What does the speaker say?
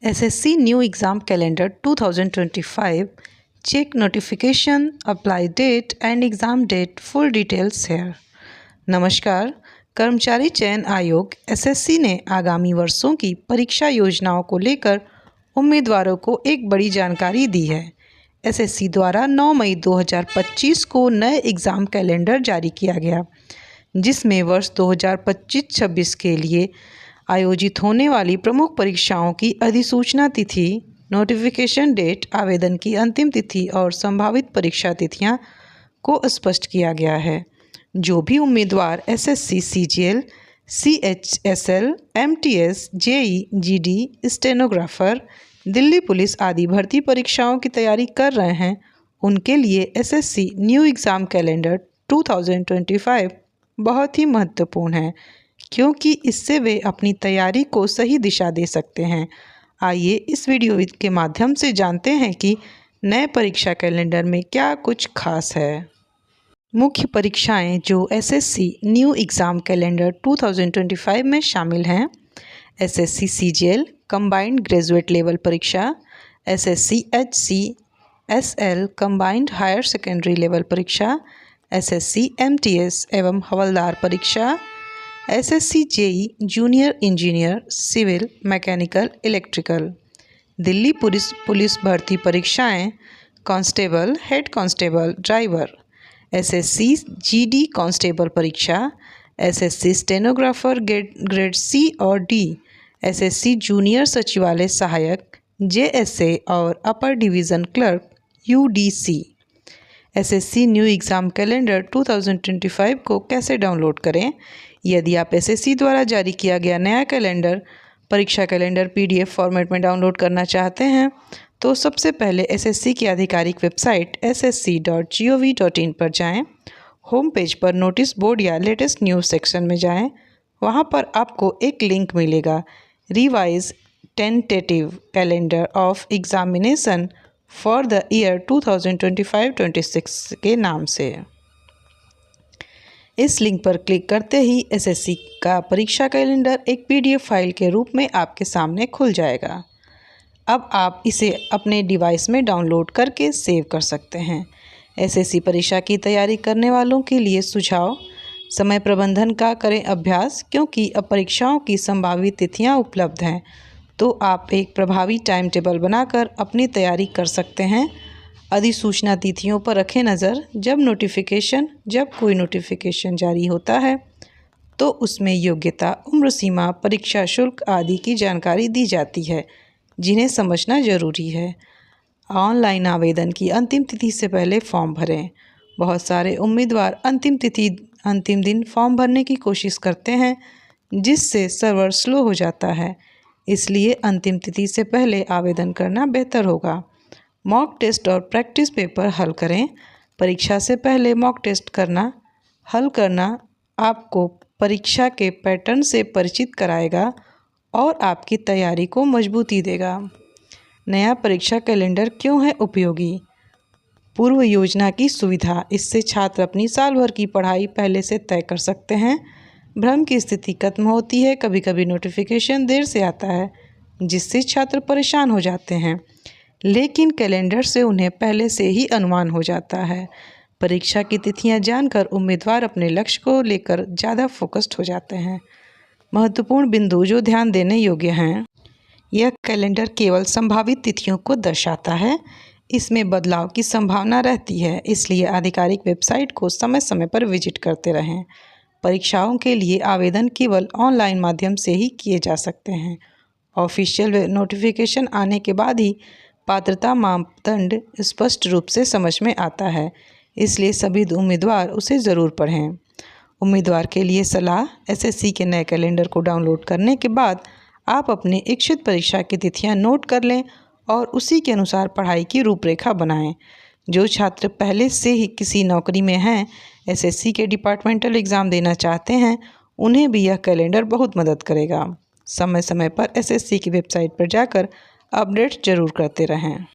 SSC New Exam Calendar 2025. Check notification, apply date and exam date. Full details here. नमस्कार। कर्मचारी चयन आयोग SSC ने आगामी वर्षों की परीक्षा योजनाओं को लेकर उम्मीदवारों को एक बड़ी जानकारी दी है। SSC द्वारा 9 मई 2025 को नए एग्ज़ाम कैलेंडर जारी किया गया, जिसमें वर्ष 2025-26 के लिए आयोजित होने वाली प्रमुख परीक्षाओं की अधिसूचना तिथि, नोटिफिकेशन डेट, आवेदन की अंतिम तिथि और संभावित परीक्षा तिथियां को स्पष्ट किया गया है। जो भी उम्मीदवार SSC, CGL, CHSL, MTS, JEE, GD, stenographer, Delhi police आदि भर्ती परीक्षाओं की तैयारी कर रहे हैं, उनके लिए SSC न्यू एग्ज़ाम कैलेंडर 2025 बहुत ही महत्वपूर्ण है, क्योंकि इससे वे अपनी तैयारी को सही दिशा दे सकते हैं। आइए इस वीडियो के माध्यम से जानते हैं कि नए परीक्षा कैलेंडर में क्या कुछ खास है। मुख्य परीक्षाएं जो SSC न्यू एग्ज़ाम कैलेंडर 2025 में शामिल हैं: SSC CGL combined graduate level परीक्षा, SSC HCSL combined higher secondary level परीक्षा, SSC MTS एवं हवलदार परीक्षा, SSC JEE junior engineer civil mechanical electrical. Delhi police भर्ती परीक्षाएं: constable, head constable, driver, SSC GD constable परीक्षा, SSC स्टेनोग्राफर ग्रेड C और D, SSC junior सचिवालय सहायक JSA और upper division clerk UDC। SSC new exam calendar 2025 को कैसे download करें? यदि आप SSC द्वारा जारी किया गया नया कैलेंडर परीक्षा कैलेंडर PDF फॉर्मेट में डाउनलोड करना चाहते हैं, तो सबसे पहले SSC की आधिकारिक वेबसाइट ssc.gov.in पर जाएं। होम पेज पर नोटिस बोर्ड या लेटेस्ट न्यूज़ सेक्शन में जाएं। वहां पर आपको एक लिंक मिलेगा, revise tentative calendar of examination for the year 2025-26 के नाम से। इस लिंक पर क्लिक करते ही SSC का परीक्षा कैलेंडर एक PDF फाइल के रूप में आपके सामने खुल जाएगा। अब आप इसे अपने डिवाइस में डाउनलोड करके सेव कर सकते हैं। SSC परीक्षा की तैयारी करने वालों के लिए सुझाव: समय प्रबंधन का करें अभ्यास, क्योंकि अब परीक्षाओं की संभावित तिथियां उपलब्ध हैं, तो आप एक प्रभावी टाइम टेबल बनाकर अपनी तैयारी कर सकते हैं। अधिसूचना तिथियों पर रखें नज़र। जब कोई नोटिफिकेशन जारी होता है तो उसमें योग्यता, उम्र सीमा, परीक्षा शुल्क आदि की जानकारी दी जाती है, जिन्हें समझना जरूरी है। ऑनलाइन आवेदन की अंतिम तिथि से पहले फॉर्म भरें। बहुत सारे उम्मीदवार अंतिम दिन फॉर्म भरने की कोशिश करते हैं, जिससे सर्वर स्लो हो जाता है, इसलिए अंतिम तिथि से पहले आवेदन करना बेहतर होगा। मॉक टेस्ट और प्रैक्टिस पेपर हल करें। परीक्षा से पहले मॉक टेस्ट हल करना आपको परीक्षा के पैटर्न से परिचित कराएगा और आपकी तैयारी को मजबूती देगा। नया परीक्षा कैलेंडर क्यों है उपयोगी? पूर्व योजना की सुविधा: इससे छात्र अपनी साल भर की पढ़ाई पहले से तय कर सकते हैं। भ्रम की स्थिति खत्म होती है। कभी कभी नोटिफिकेशन देर से आता है, जिससे छात्र परेशान हो जाते हैं, लेकिन कैलेंडर से उन्हें पहले से ही अनुमान हो जाता है। परीक्षा की तिथियां जानकर उम्मीदवार अपने लक्ष्य को लेकर ज़्यादा फोकस्ड हो जाते हैं। महत्वपूर्ण बिंदु जो ध्यान देने योग्य हैं: यह कैलेंडर केवल संभावित तिथियों को दर्शाता है। इसमें बदलाव की संभावना रहती है, इसलिए आधिकारिक वेबसाइट को समय समय पर विजिट करते रहें। परीक्षाओं के लिए आवेदन केवल ऑनलाइन माध्यम से ही किए जा सकते हैं। ऑफिशियल नोटिफिकेशन आने के बाद ही पात्रता मापदंड स्पष्ट रूप से समझ में आता है, इसलिए सभी उम्मीदवार उसे ज़रूर पढ़ें। उम्मीदवार के लिए सलाह: SSC के नए कैलेंडर को डाउनलोड करने के बाद आप अपनी इच्छित परीक्षा की तिथियां नोट कर लें और उसी के अनुसार पढ़ाई की रूपरेखा बनाएं। जो छात्र पहले से ही किसी नौकरी में हैं, SSC के डिपार्टमेंटल एग्ज़ाम देना चाहते हैं, उन्हें भी यह कैलेंडर बहुत मदद करेगा। समय समय पर SSC की वेबसाइट पर जाकर अपडेट जरूर करते रहें।